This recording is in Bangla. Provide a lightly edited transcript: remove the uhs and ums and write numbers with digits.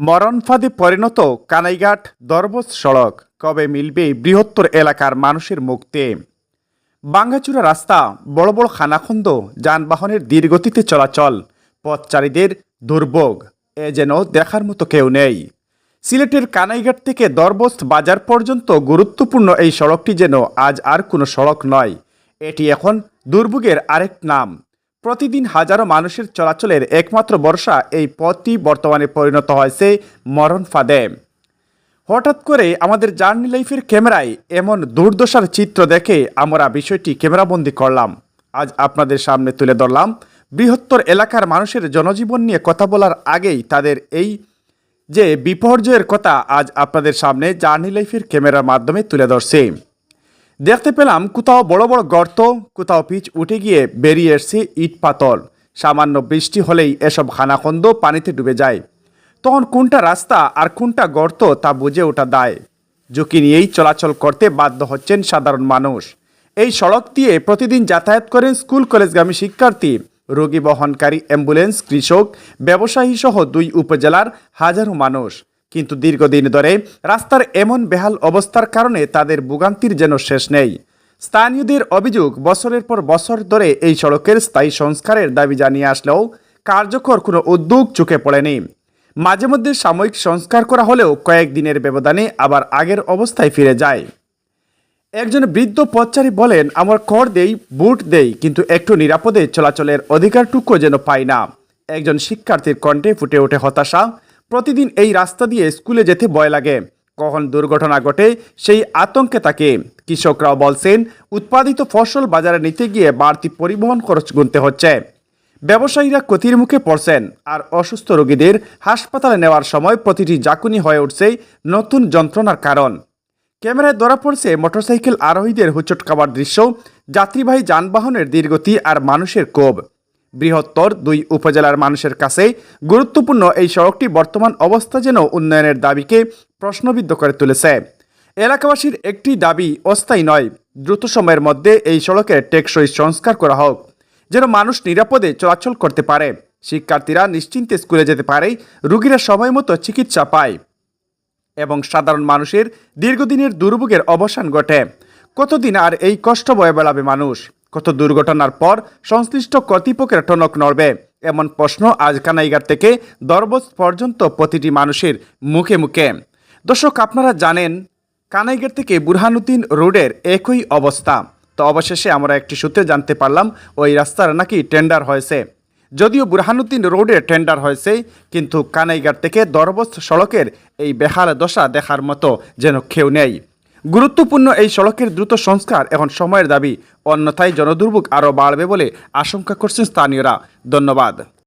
মরণ ফাঁদে পরিণত কানাইঘাট দরবস সড়ক কবে মিলবে বৃহত্তর এলাকার মানুষের মুক্তি। ভাঙাচুরা রাস্তা, বড় বড় খানাখন্দ, যানবাহনের ধীরগতিতে চলাচল, পথচারীদের দুর্ভোগ এ যেন দেখার মতো কেউ নেই। সিলেটের কানাইঘাট থেকে দরবস বাজার পর্যন্ত গুরুত্বপূর্ণ এই সড়কটি যেন আজ আর কোনো সড়ক নয়, এটি এখন দুর্ভোগের আরেক নাম। প্রতিদিন হাজারো মানুষের চলাচলের একমাত্র ভরসা এই পথটি বর্তমানে পরিণত হয়েছে মরণ ফাঁদে। হঠাৎ করে আমাদের জার্নি লাইফের ক্যামেরায় এমন দুর্দশার চিত্র দেখে আমরা বিষয়টি ক্যামেরাবন্দি করলাম। আজ আপনাদের সামনে তুলে ধরলাম। বৃহত্তর এলাকার মানুষের জনজীবন নিয়ে কথা বলার আগেই তাদের এই যে বিপর্যয়ের কথা আজ আপনাদের সামনে জার্নি লাইফের ক্যামেরার মাধ্যমে তুলে ধরছে। দেখতে পেলাম কোথাও বড় বড় গর্ত, কোথাও পিচ উঠে গিয়ে বেরিয়ে এসছে ইট পাথর। সামান্য বৃষ্টি হলেই এসব খানাখন্দ পানিতে ডুবে যায়। তখন কোনটা রাস্তা আর কোনটা গর্ত তা বুঝে ওঠা দায়। ঝুঁকি নিয়েই চলাচল করতে বাধ্য হচ্ছেন সাধারণ মানুষ। এই সড়ক দিয়ে প্রতিদিন যাতায়াত করেন স্কুল কলেজগামী শিক্ষার্থী, রোগী বহনকারী অ্যাম্বুলেন্স, কৃষক, ব্যবসায়ী সহ 2 উপজেলার হাজারো মানুষ। কিন্তু দীর্ঘদিন ধরে রাস্তার এমন বেহাল অবস্থার কারণে তাদের ভোগান্তির যেন শেষ নেই। স্থানীয়দের অভিযোগ, বছরের পর বছর ধরে এই সড়কের স্থায়ী সংস্কারের দাবি জানিয়ে আসলেও কার্যকর কোনো উদ্যোগ চোখে পড়েনি। মাঝে মধ্যে সাময়িক সংস্কার করা হলেও কয়েকদিনের ব্যবধানে আবার আগের অবস্থায় ফিরে যায়। একজন বৃদ্ধ পথচারী বলেন, আমার কর দেই, বুট দেই, কিন্তু একটু নিরাপদে চলাচলের অধিকারটুকু যেন পাই না। একজন শিক্ষার্থীর কণ্ঠে ফুটে ওঠে হতাশা। প্রতিদিন এই রাস্তা দিয়ে স্কুলে যেতে ভয় লাগে, কখন দুর্ঘটনা ঘটে সেই আতঙ্কে থাকে। কৃষকরাও বলছেন, উৎপাদিত ফসল বাজারে নিতে গিয়ে বাড়তি পরিবহন খরচ গুনতে হচ্ছে। ব্যবসায়ীরা ক্ষতির মুখে পড়ছেন, আর অসুস্থ রোগীদের হাসপাতালে নেওয়ার সময় প্রতিটি জাকুনি হয়ে উঠছে নতুন যন্ত্রণার কারণ। ক্যামেরায় ধরা পড়ছে মোটরসাইকেল আরোহীদের হুচট খাবার দৃশ্য, যাত্রীবাহী যানবাহনের ধীরগতি আর মানুষের ক্ষোভ। বৃহত্তর 2 উপজেলার মানুষের কাছে গুরুত্বপূর্ণ এই সড়কটি বর্তমান অবস্থা যেন উন্নয়নের দাবিকে প্রশ্নবিদ্ধ করে তুলেছে। এলাকাবাসীর একটি দাবি অস্থায়ী নয়, দ্রুত সময়ের মধ্যে এই সড়কের টেকসই সংস্কার করা হোক, যেন মানুষ নিরাপদে চলাচল করতে পারে, শিক্ষার্থীরা নিশ্চিন্তে স্কুলে যেতে পারে, রোগীরা সময় মতো চিকিৎসা পায় এবং সাধারণ মানুষের দীর্ঘদিনের দুর্ভোগের অবসান ঘটে। কতদিন আর এই কষ্ট বয়ে বেড়াবে মানুষ? কত দুর্ঘটনার পর সংশ্লিষ্ট কর্তৃপক্ষের টনক নড়বে? এমন প্রশ্ন আজ কানাইঘাট থেকে দরবস পর্যন্ত প্রতিটি মানুষের মুখে মুখে। দর্শক, আপনারা জানেন কানাইঘাট থেকে বুরহানুদ্দিন রোডের একই অবস্থা। তো অবশেষে আমরা একটি সূত্রে জানতে পারলাম ওই রাস্তার নাকি টেন্ডার হয়েছে। যদিও বুরহানুদ্দিন রোডে টেন্ডার হয়েছে, কিন্তু কানাইঘাট থেকে দরবস সড়কের এই বেহাল দশা দেখার মতো যেন কেউ নেই। গুরুত্বপূর্ণ এই সড়কের দ্রুত সংস্কার এখন সময়ের দাবি, অন্যথায় জনদুর্ভোগ আরও বাড়বে বলে আশঙ্কা করছেন স্থানীয়রা। ধন্যবাদ।